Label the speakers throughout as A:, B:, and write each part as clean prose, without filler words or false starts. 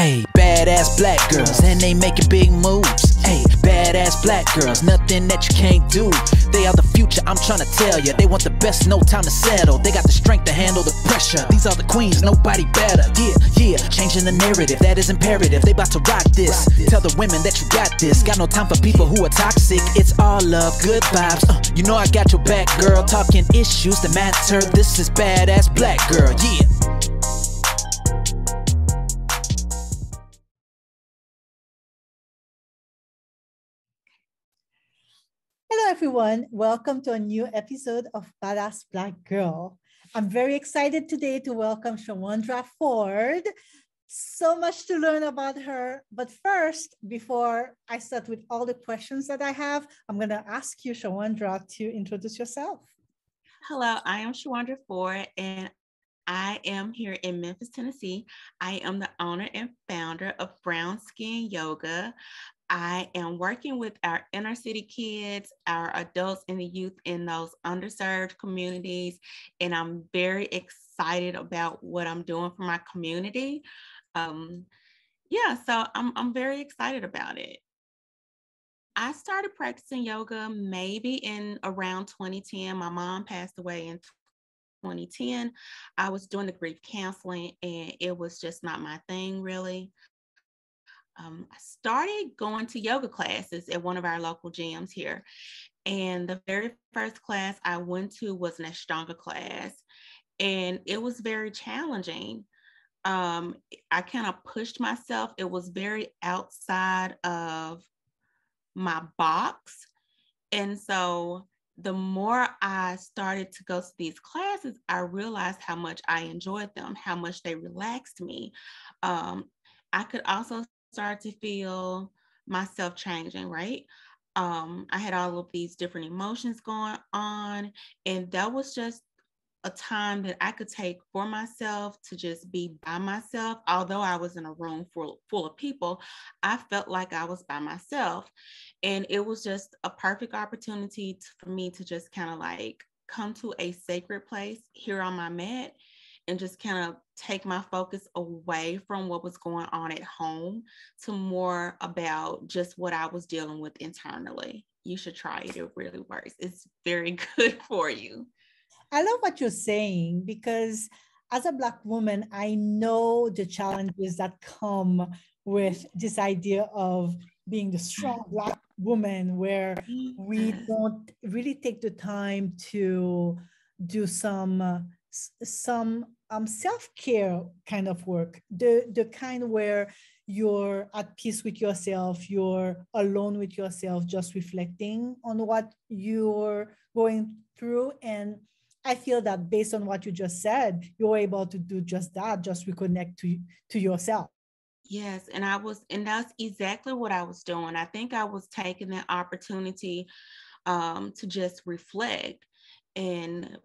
A: Hey, badass black girls, and they making big moves. Hey, badass black girls, nothing that you can't do. They are the future, I'm trying to tell ya. They want the best, no time to settle. They got the strength to handle the pressure. These are the queens, nobody better. Yeah, changing the narrative, that is imperative. They about to rock this. Tell the women that you got this. Got no time for people who are toxic. It's all love, good vibes. You know I got your back, girl. Talking issues that matter. This is badass black girl, yeah.
B: Hello, everyone. Welcome to a new episode of Badass Black Girl. I'm very excited today to welcome Shawandra Ford. So much to learn about her. But first, before I start with all the questions that I have, I'm going to ask you, Shawandra, to introduce yourself.
C: Hello, I am Shawandra Ford, and I am here in Memphis, Tennessee. I am the owner and founder of Brwnsknyoga. I am working with our inner city kids, our adults and the youth in those underserved communities. And I'm very excited about what I'm doing for my community. So I'm very excited about it. I started practicing yoga maybe in around 2010. My mom passed away in 2010. I was doing the grief counseling and it was just not my thing really. I started going to yoga classes at one of our local gyms here. And the very first class I went to was an Ashtanga class. And it was very challenging. I kind of pushed myself. It was very outside of my box. And so the more I started to go to these classes, I realized how much I enjoyed them, how much they relaxed me. I could also start to feel myself changing, right? I had all of these different emotions going on, and that was just a time that I could take for myself to just be by myself. Although I was in a room full of people, I felt like I was by myself. And it was just a perfect opportunity for me to just kind of like come to a sacred place here on my mat and just kind of take my focus away from what was going on at home to more about just what I was dealing with internally. You should try it. It really works. It's very good for you.
B: I love what you're saying because as a Black woman, I know the challenges that come with this idea of being the strong Black woman where we don't really take the time to do some self-care kind of work, the kind where you're at peace with yourself, you're alone with yourself, just reflecting on what you're going through. And I feel that based on what you just said, you're able to do just that, just reconnect to yourself.
C: Yes, and that's exactly what I was doing. I think I was taking that opportunity to just reflect and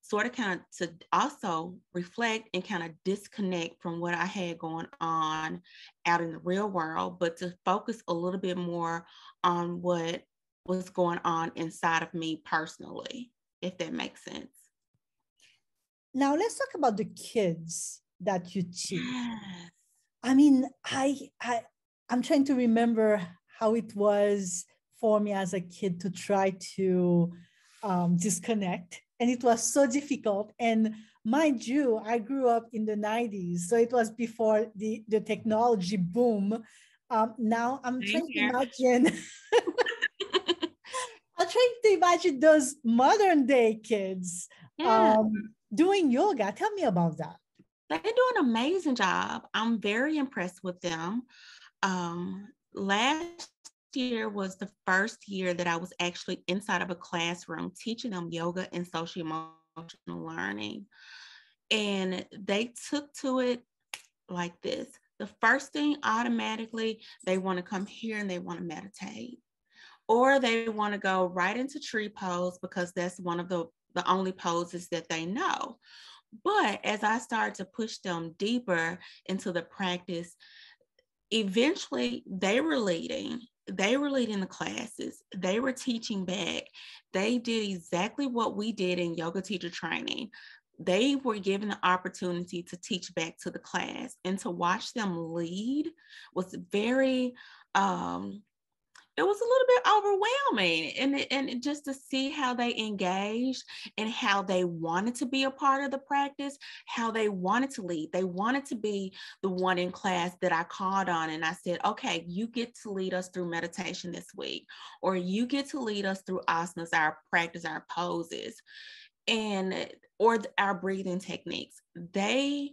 C: sort of kind of to also reflect and kind of disconnect from what I had going on out in the real world, but to focus a little bit more on what was going on inside of me personally, if that makes sense.
B: Now let's talk about the kids that you teach.
C: Yes.
B: I mean, I'm trying to remember how it was for me as a kid to try to disconnect. And it was so difficult. And mind you, I grew up in the 90s. So it was before the technology boom. Now I'm trying to imagine, I'm trying to imagine those modern day kids doing yoga. Tell me about that.
C: They do an amazing job. I'm very impressed with them. Last year was the first year that I was actually inside of a classroom teaching them yoga and social emotional learning. And they took to it like this. The first thing, automatically, they want to come here and they want to meditate. Or they want to go right into tree pose because that's one of the only poses that they know. But as I started to push them deeper into the practice, eventually they were leading the classes. They were teaching back. They did exactly what we did in yoga teacher training. they were given the opportunity to teach back to the class, and to watch them lead was very, it was a little bit overwhelming, and just to see how they engaged and how they wanted to be a part of the practice, how they wanted to lead. They wanted to be the one in class that I called on, and I said, okay, you get to lead us through meditation this week, or you get to lead us through asanas, our practice, our poses, and or our breathing techniques. They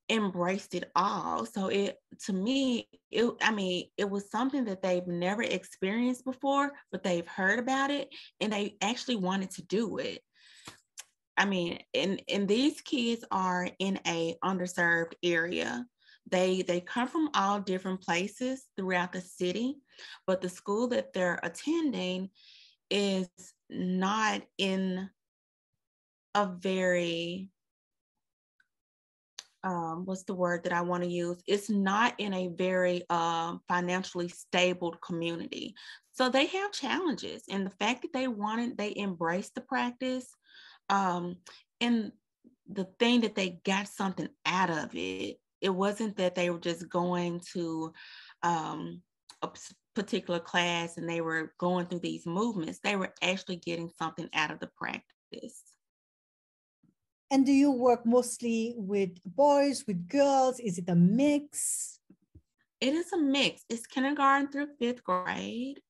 C: embraced it all. So it, to me, it was something that they've never experienced before, but they've heard about it and they actually wanted to do it. I mean, and these kids are in a underserved area. They come from all different places throughout the city, but the school that they're attending is not in a very, what's the word that I want to use? It's not in a very financially stable community. So they have challenges. And the fact that they embraced the practice, and the thing that they got something out of it, it wasn't that they were just going to a particular class and they were going through these movements. They were actually getting something out of the practice.
B: And do you work mostly with boys, with girls? Is it a mix?
C: It is a mix. It's kindergarten through 5th grade.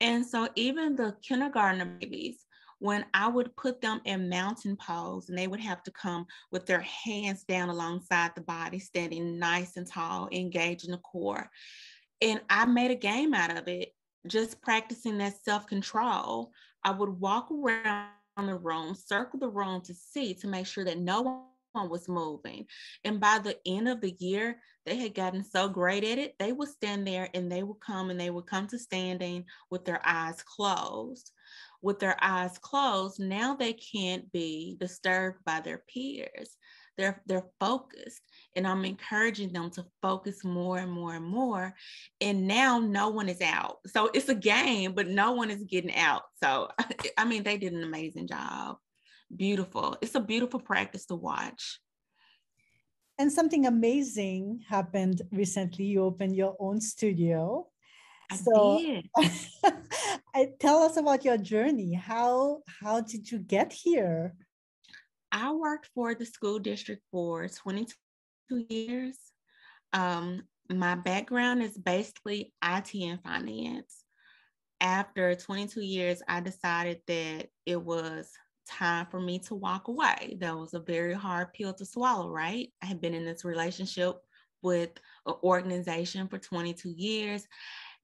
C: And so even the kindergarten babies, when I would put them in mountain pose, and they would have to come with their hands down alongside the body, standing nice and tall, engaging the core. And I made a game out of it, just practicing that self-control. I would walk around the room, circle the room to make sure that no one was moving. And by the end of the year, they had gotten so great at it, they would stand there and they would come to standing with their eyes closed. With their eyes closed, now they can't be disturbed by their peers. They're focused, and I'm encouraging them to focus more and more and more. And now no one is out. So it's a game, but no one is getting out. So, I mean, they did an amazing job. Beautiful. It's a beautiful practice to watch.
B: And something amazing happened recently. You opened your own studio.
C: I
B: So
C: did.
B: tell us about your journey. How did you get here?
C: I worked for the school district for 22 years. My background is basically IT and finance. After 22 years, I decided that it was time for me to walk away. That was a very hard pill to swallow, right? I had been in this relationship with an organization for 22 years.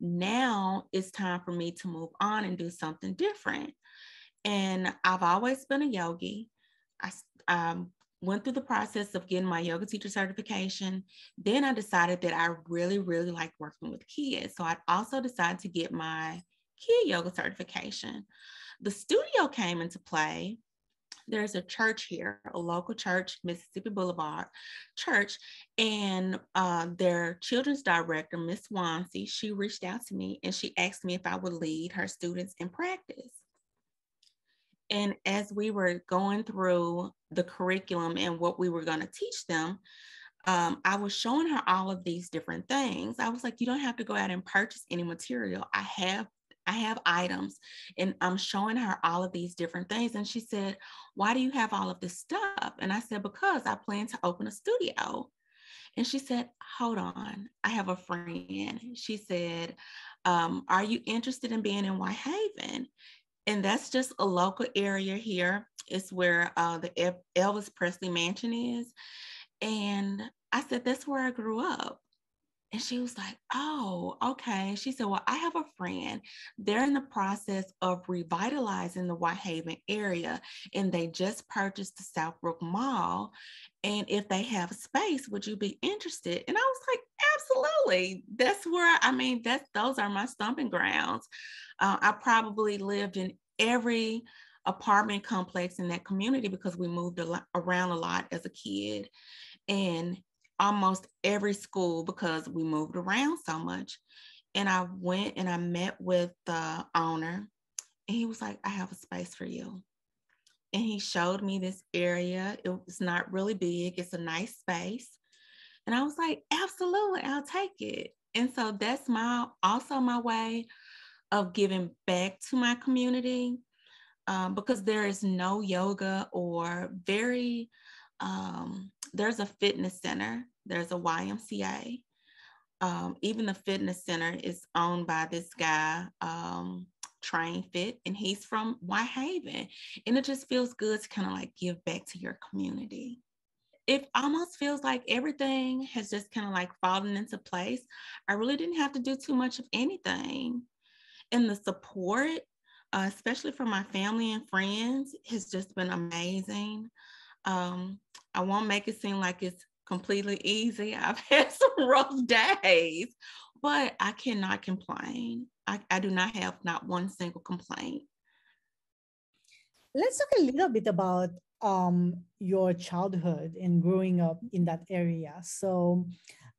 C: Now it's time for me to move on and do something different. And I've always been a yogi. I went through the process of getting my yoga teacher certification. Then I decided that I really, really liked working with kids. So I also decided to get my kid yoga certification. The studio came into play. There's a church here, a local church, Mississippi Boulevard Church, and their children's director, Miss Wansi, she reached out to me and she asked me if I would lead her students in practice. And as we were going through the curriculum and what we were going to teach them, I was showing her all of these different things. I was like, you don't have to go out and purchase any material. I have items, and I'm showing her all of these different things. And she said, why do you have all of this stuff? And I said, because I plan to open a studio. And she said, hold on, I have a friend. She said, are you interested in being in Whitehaven? And that's just a local area here. It's where the Elvis Presley mansion is. And I said, that's where I grew up. And she was like, oh, okay. She said, well, I have a friend. They're in the process of revitalizing the Whitehaven area, and they just purchased the Southbrook Mall. And if they have space, would you be interested? And I was like, absolutely. That's where, those are my stomping grounds. I probably lived in every apartment complex in that community because we moved around a lot as a kid. And almost every school because we moved around so much. And I went and I met with the owner, and he was like, I have a space for you. and he showed me this area. It was not really big. It's a nice space. And I was like, absolutely, I'll take it. And so that's also my way of giving back to my community, because there is no yoga or there's a fitness center, there's a YMCA. Even the fitness center is owned by this guy, Train Fit, and he's from Whitehaven. And it just feels good to kind of like give back to your community. It almost feels like everything has just kind of like fallen into place. I really didn't have to do too much of anything. And the support, especially from my family and friends, has just been amazing. I won't make it seem like it's completely easy. I've had some rough days, but I cannot complain. I do not have not one single complaint.
B: Let's talk a little bit about your childhood and growing up in that area. So,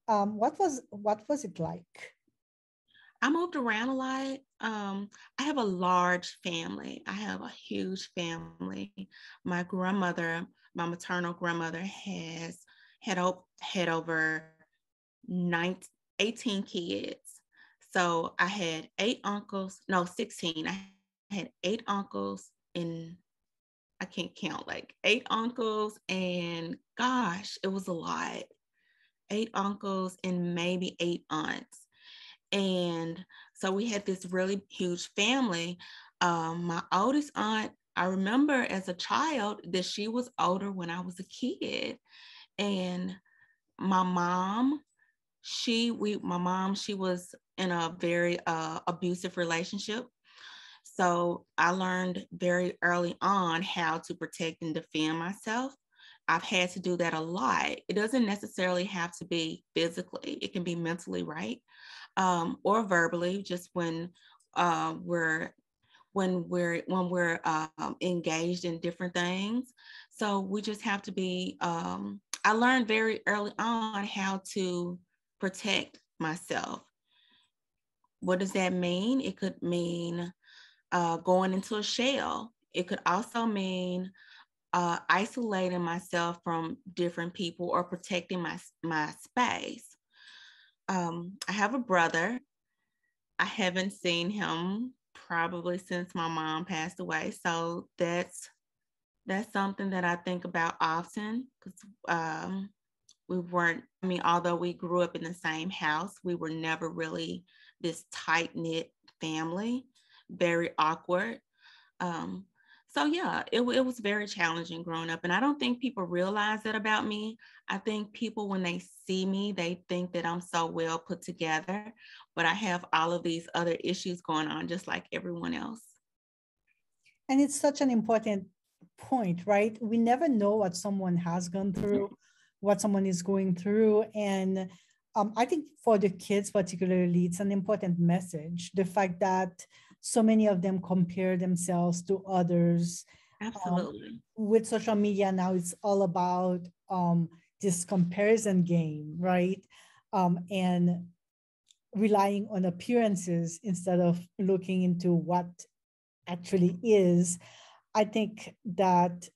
B: what was it like?
C: I moved around a lot. I have a large family. I have a huge family. My grandmother, my maternal grandmother, had over 18 kids. So I had 16. I had 8 uncles, and I can't count, like 8 uncles, and gosh, it was a lot. 8 uncles and maybe 8 aunts. And so we had this really huge family. My oldest aunt, I remember as a child that she was older when I was a kid. And my mom, she was in a very abusive relationship. So I learned very early on how to protect and defend myself. I've had to do that a lot. It doesn't necessarily have to be physically, it can be mentally, right? Or verbally, just when we're engaged in different things. So we just have to be. I learned very early on how to protect myself. What does that mean? It could mean going into a shell. It could also mean isolating myself from different people or protecting my space. I have a brother. I haven't seen him probably since my mom passed away. So that's something that I think about often, because we weren't, I mean, although we grew up in the same house, we were never really this tight-knit family, very awkward. So yeah, it was very challenging growing up. And I don't think people realize that about me. I think people, when they see me, they think that I'm so well put together, but I have all of these other issues going on, just like everyone else.
B: And it's such an important point, right? We never know what someone has gone through, what someone is going through. And I think for the kids particularly, it's an important message. The fact that so many of them compare themselves to others.
C: Absolutely.
B: With social media now, it's all about this comparison game, right? And relying on appearances instead of looking into what actually is. I think that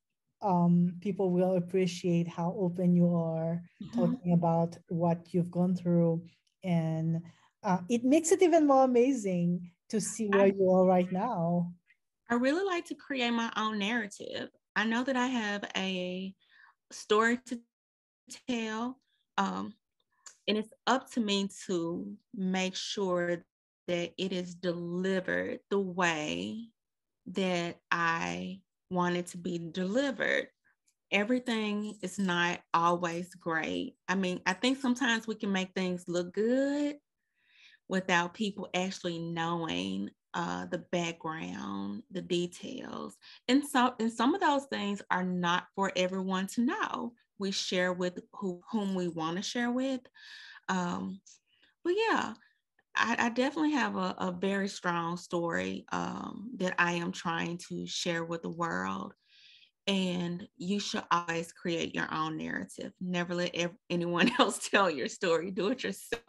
B: people will appreciate how open you are talking about what you've gone through. And it makes it even more amazing to see where you are right now.
C: I really like to create my own narrative. I know that I have a story to tell, and it's up to me to make sure that it is delivered the way that I want it to be delivered. Everything is not always great. I mean, I think sometimes we can make things look good without people actually knowing the background, the details. And some of those things are not for everyone to know. We share with whom we want to share with. But yeah, I definitely have a very strong story that I am trying to share with the world. And you should always create your own narrative. Never let anyone else tell your story. Do it yourself.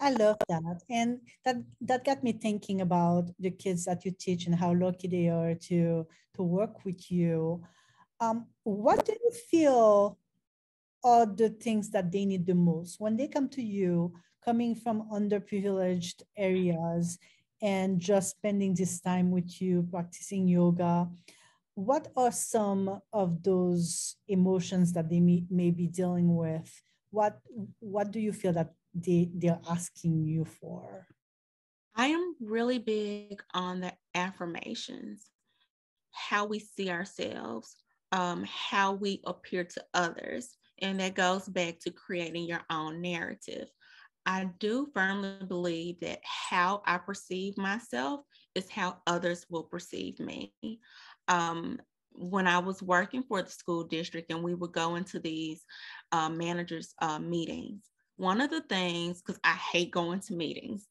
B: I love that. And that got me thinking about the kids that you teach and how lucky they are to work with you. What do you feel are the things that they need the most when they come to you, coming from underprivileged areas and just spending this time with you practicing yoga? What are some of those emotions that they may be dealing with? What do you feel that they're asking you for?
C: I am really big on the affirmations, how we see ourselves, how we appear to others. And that goes back to creating your own narrative. I do firmly believe that how I perceive myself is how others will perceive me. When I was working for the school district and we would go into these managers' meetings, one of the things, because I hate going to meetings,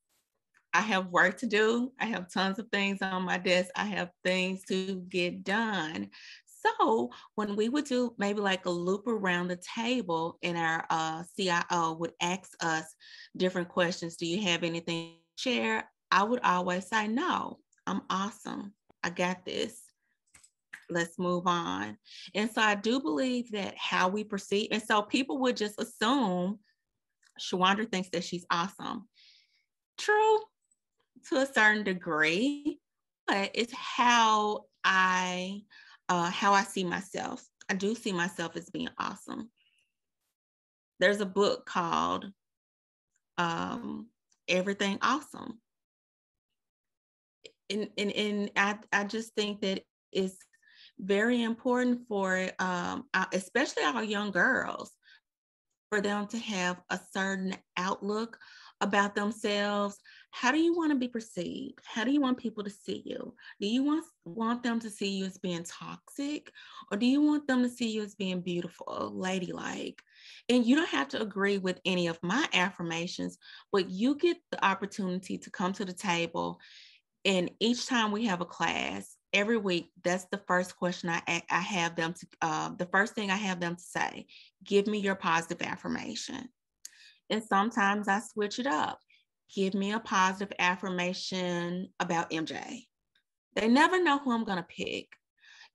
C: I have work to do. I have tons of things on my desk. I have things to get done. So when we would do maybe like a loop around the table and our CIO would ask us different questions, do you have anything to share? I would always say, no, I'm awesome. I got this. Let's move on. And so I do believe that how we perceive, and so people would just assume Shawandra thinks that she's awesome. True, to a certain degree, but it's how I see myself. I do see myself as being awesome. There's a book called Everything Awesome. And I just think that it's very important for especially our young girls, for them to have a certain outlook about themselves. How do you want to be perceived? How do you want people to see you? Do you want them to see you as being toxic, or do you want them to see you as being beautiful, ladylike? And you don't have to agree with any of my affirmations, but you get the opportunity to come to the table. And each time we have a class, every week, that's the first question I have them to, the first thing I have them to say, give me your positive affirmation. And sometimes I switch it up. Give me a positive affirmation about MJ. They never know who I'm going to pick.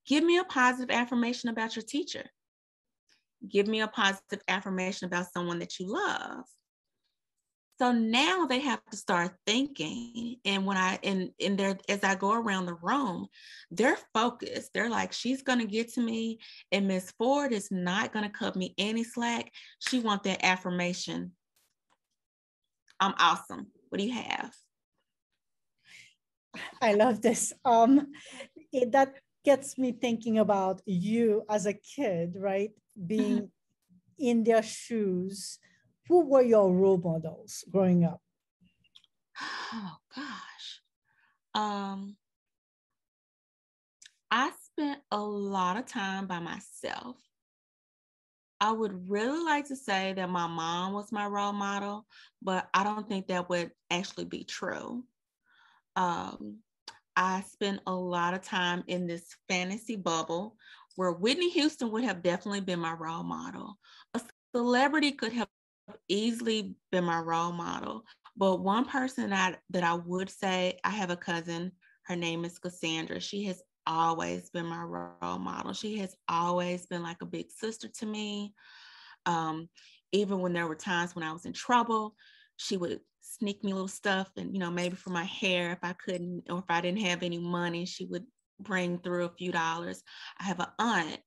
C: Give me a positive affirmation about your teacher. Give me a positive affirmation about someone that you love. So now they have to start thinking. And when as I go around the room, they're focused. They're like, she's going to get to me, and Miss Ford is not going to cut me any slack. She wants that affirmation. I'm awesome. What do you have?
B: I love this. That gets me thinking about you as a kid, right? Being in their shoes. Who were your role models growing up?
C: Oh gosh. I spent a lot of time by myself. I would really like to say that my mom was my role model, but I don't think that would actually be true. I spent a lot of time in this fantasy bubble where Whitney Houston would have definitely been my role model. A celebrity could have easily been my role model, but one person that I would say, I have a cousin, her name is Cassandra. She has always been my role model. She has always been like a big sister to me. Even when there were times when I was in trouble, she would sneak me little stuff, and maybe for my hair, if I couldn't, or if I didn't have any money, she would bring through a few dollars. I have an aunt.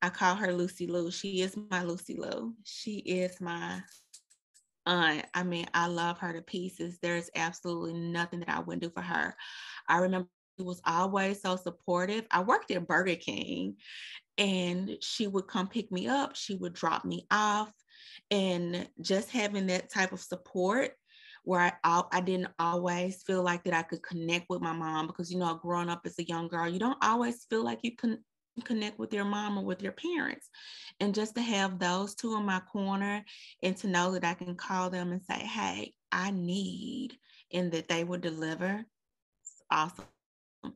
C: I call her Lucy Lou. She is my Lucy Lou. She is my aunt. I mean, I love her to pieces. There's absolutely nothing that I wouldn't do for her. I remember she was always so supportive. I worked at Burger King, and she would come pick me up. She would drop me off. And just having that type of support, where I didn't always feel like that I could connect with my mom, because, growing up as a young girl, you don't always feel like you can connect with your mom or with your parents. And just to have those two in my corner, and to know that I can call them and say, hey, I need, and that they would deliver, it's awesome.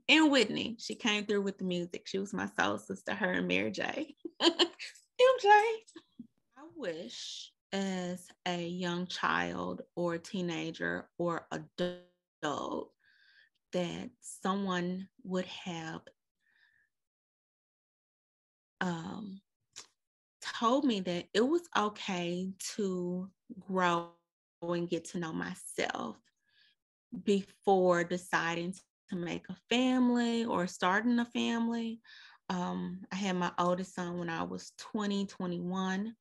C: And Whitney, she came through with the music. She was my soul sister, her and Mary J. MJ. I wish as a young child or teenager or adult that someone would have um, told me that it was okay to grow and get to know myself before deciding to make a family or starting a family. I had my oldest son when I was 20, 21.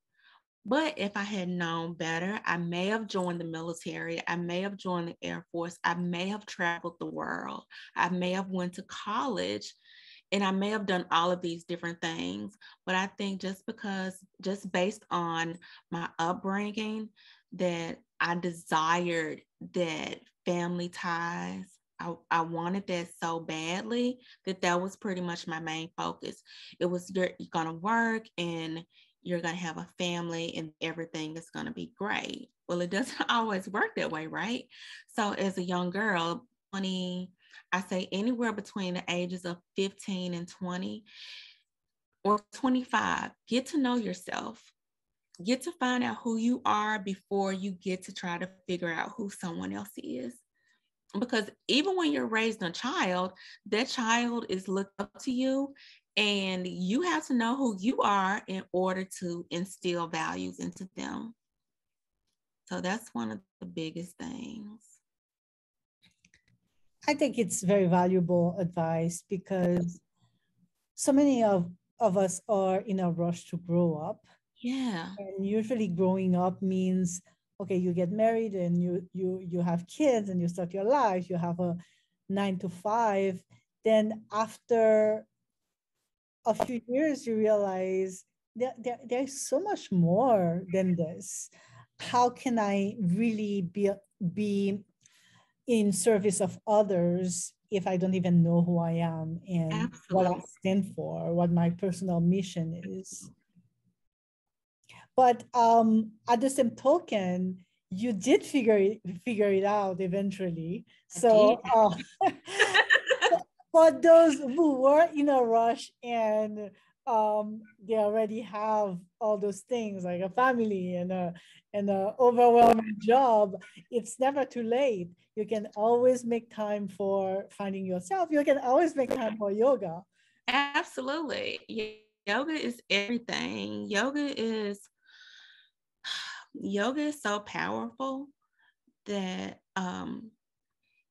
C: But if I had known better, I may have joined the military. I may have joined the Air Force. I may have traveled the world. I may have went to college, and I may have done all of these different things. But I think just based on my upbringing, that I desired that family ties. I wanted that so badly that was pretty much my main focus. It was you're going to work and you're going to have a family and everything is going to be great. Well, it doesn't always work that way, right? So as a young girl, 20, I say anywhere between the ages of 15 and 20 or 25, get to know yourself. Get to find out who you are before you get to try to figure out who someone else is. Because even when you're raising a child, that child is looked up to you, and you have to know who you are in order to instill values into them. So that's one of the biggest things.
B: I think it's very valuable advice because so many of us are in a rush to grow up.
C: Yeah.
B: And usually growing up means, okay, you get married and you have kids and you start your life, you have a 9 to 5. Then after a few years, you realize there's so much more than this. How can I really be in service of others if I don't even know who I am and what I
C: Absolutely.
B: stand for, what my personal mission is? But at the same token, you did figure it out eventually.
C: I did.
B: So for those who were in a rush and they already have all those things like a family and a overwhelming job, it's never too late. You can always make time for finding yourself. You can always make time for yoga.
C: Absolutely. Yoga is everything. Yoga is so powerful that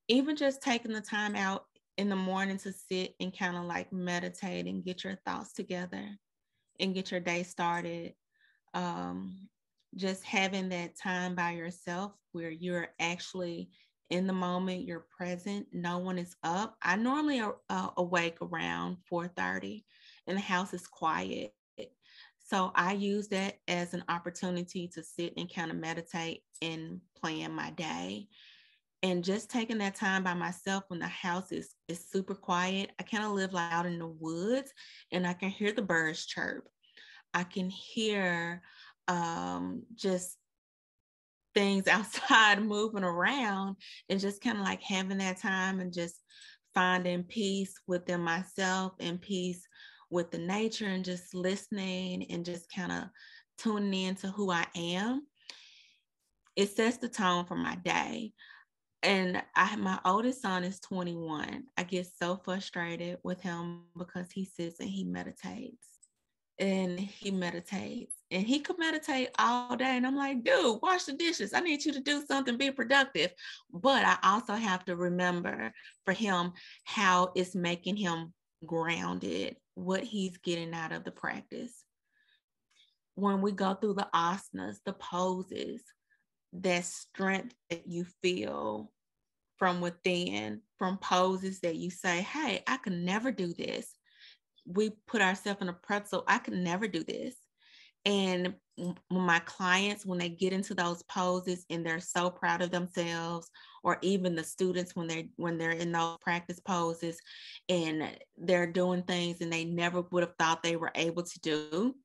C: even just taking the time out in the morning to sit and kind of like meditate and get your thoughts together and get your day started. Um, just having that time by yourself where you're actually in the moment, you're present, no one is up. I normally awake around 4:30 and the house is quiet. So I use that as an opportunity to sit and kind of meditate and plan my day. And just taking that time by myself when the house is super quiet. I kind of live like out in the woods and I can hear the birds chirp. I can hear just things outside moving around, and just kind of like having that time and just finding peace within myself and peace with the nature and just listening and just kind of tuning into who I am. It sets the tone for my day. And my oldest son is 21. I get so frustrated with him because he sits and he meditates and he could meditate all day. And I'm like, dude, wash the dishes. I need you to do something, be productive. But I also have to remember for him how it's making him grounded, what he's getting out of the practice. When we go through the asanas, the poses, that strength that you feel from within, from poses that you say, hey, I can never do this. We put ourselves in a pretzel. I can never do this. And my clients, when they get into those poses and they're so proud of themselves, or even the students when they're in those practice poses and they're doing things and they never would have thought they were able to do,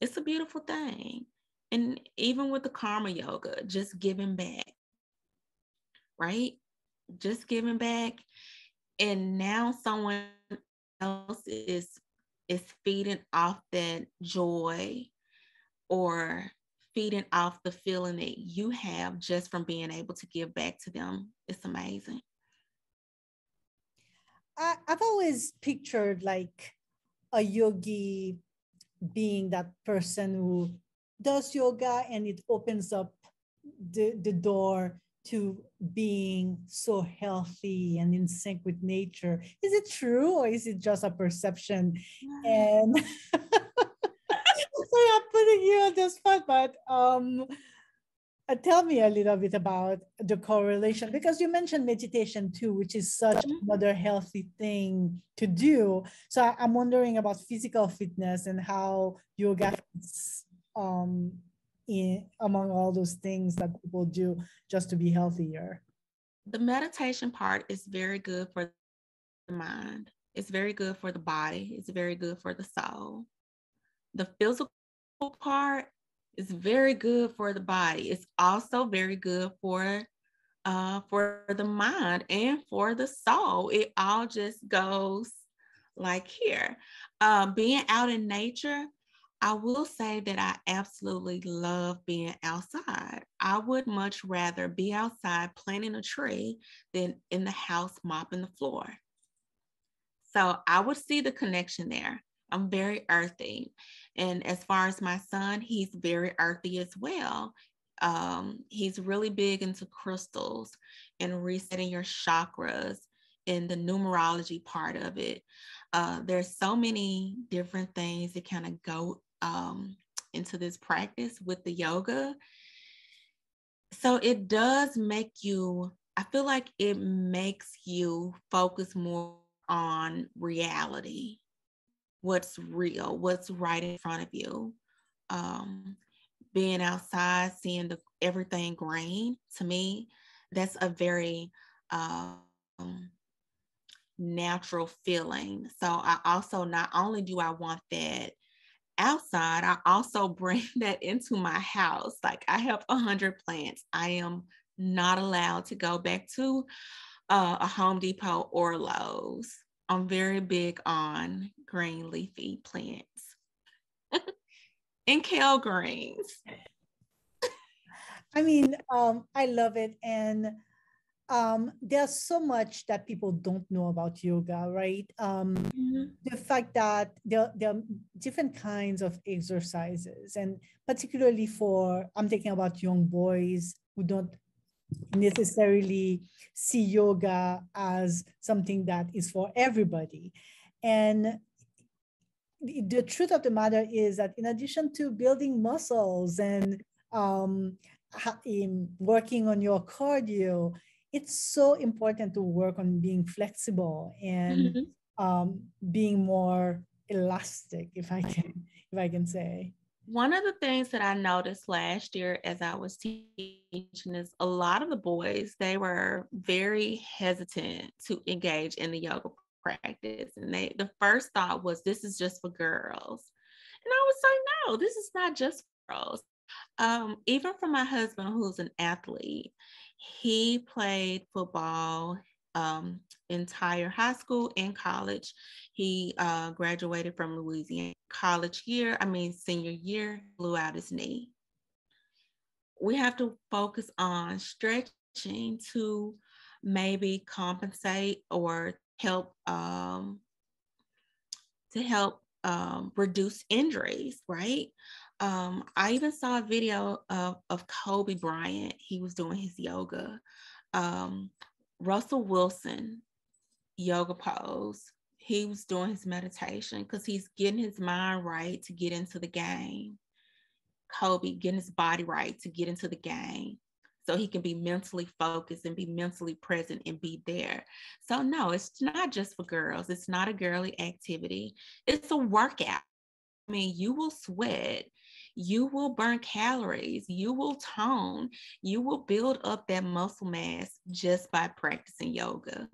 C: it's a beautiful thing. And even with the karma yoga, just giving back, right? Just giving back. And now someone else is feeding off that joy or feeding off the feeling that you have just from being able to give back to them. It's amazing.
B: I've always pictured like a yogi being that person who does yoga and it opens up the door to being so healthy and in sync with nature. Is it true or is it just a perception? And sorry, I'm putting you on the spot, but tell me a little bit about the correlation, because you mentioned meditation too, which is such another healthy thing to do. So I'm wondering about physical fitness and how yoga fits in among all those things that people do just to be healthier.
C: The meditation part is very good for the mind. It's very good for the body. It's very good for the soul. The physical part is very good for the body. It's also very good for the mind and for the soul. It all just goes like here. Being out in nature, I will say that I absolutely love being outside. I would much rather be outside planting a tree than in the house mopping the floor. So I would see the connection there. I'm very earthy. And as far as my son, he's very earthy as well. He's really big into crystals and resetting your chakras and the numerology part of it. There's so many different things that kind of go into this practice with the yoga. So it does make you, I feel like it makes you focus more on reality, what's real, what's right in front of you. Being outside, seeing everything green, to me, that's a very natural feeling. So I also, not only do I want that outside, I also bring that into my house. Like I have 100 plants. I am not allowed to go back to a Home Depot or Lowe's. I'm very big on green leafy plants and kale greens.
B: I mean, I love it. And there's so much that people don't know about yoga, right? The fact that there are different kinds of exercises, and particularly for, I'm thinking about young boys who don't necessarily see yoga as something that is for everybody. And the truth of the matter is that in addition to building muscles and in working on your cardio, it's so important to work on being flexible and being more elastic, if I can say.
C: One of the things that I noticed last year as I was teaching is a lot of the boys, they were very hesitant to engage in the yoga practice. And the first thought was, this is just for girls. And I was like, no, this is not just for girls. Even for my husband, who's an athlete, he played football entire high school and college. He graduated from Louisiana senior year, blew out his knee. We have to focus on stretching to maybe compensate or help reduce injuries, right? I even saw a video of Kobe Bryant. He was doing his yoga. Russell Wilson, yoga pose. He was doing his meditation because he's getting his mind right to get into the game. Kobe getting his body right to get into the game so he can be mentally focused and be mentally present and be there. So no, it's not just for girls. It's not a girly activity. It's a workout. I mean, you will sweat, you will burn calories, you will tone, you will build up that muscle mass just by practicing yoga.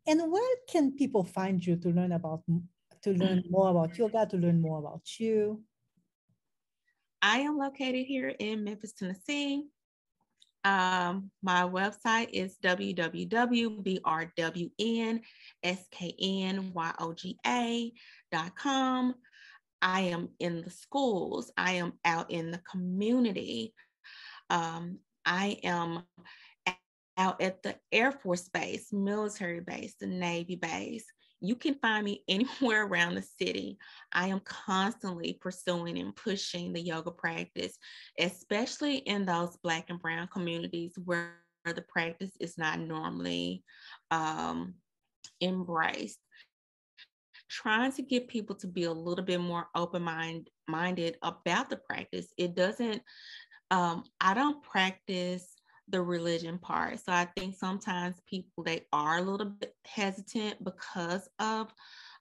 B: And where can people find you to learn more about yoga, to learn more about you?
C: I am located here in Memphis, Tennessee. My website is www.brwnsknyoga.com. I am in the schools. I am out in the community. I am out at the Air Force Base, military base, the Navy base. You can find me anywhere around the city. I am constantly pursuing and pushing the yoga practice, especially in those Black and Brown communities where the practice is not normally embraced. Trying to get people to be a little bit more open-minded about the practice. It doesn't, I don't practice the religion part. So I think sometimes people, they are a little bit hesitant because of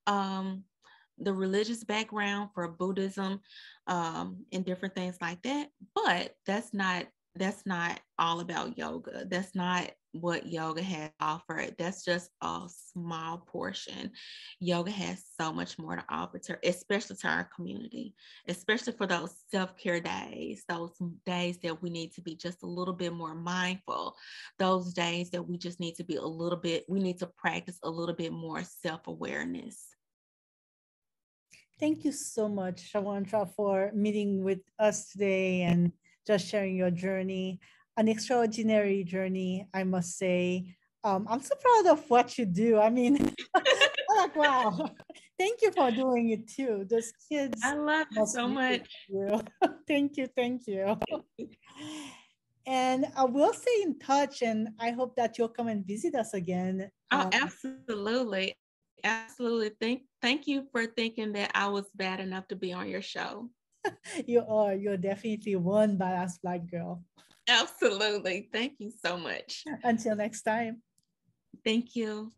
C: the religious background for Buddhism, and different things like that. But that's not all about yoga. That's not what yoga has offered. That's just a small portion. Yoga has so much more to offer to, especially to our community, especially for those self-care days, those days that we need to be just a little bit more mindful, those days that we just need to be a little bit, we need to practice a little bit more self-awareness.
B: Thank you so much, Shawandra, for meeting with us today and just sharing your journey. An extraordinary journey, I must say. I'm so proud of what you do. I mean, I'm like, wow. Thank you for doing it too. Those kids
C: I love it
B: must
C: so
B: be with
C: much.
B: you. Thank you. Thank you. And we'll stay in touch, and I hope that you'll come and visit us again.
C: Oh, absolutely. Absolutely. Thank you for thinking that I was bad enough to be on your show.
B: You're definitely one badass Black girl.
C: Absolutely. Thank you so much.
B: Until next time.
C: Thank you.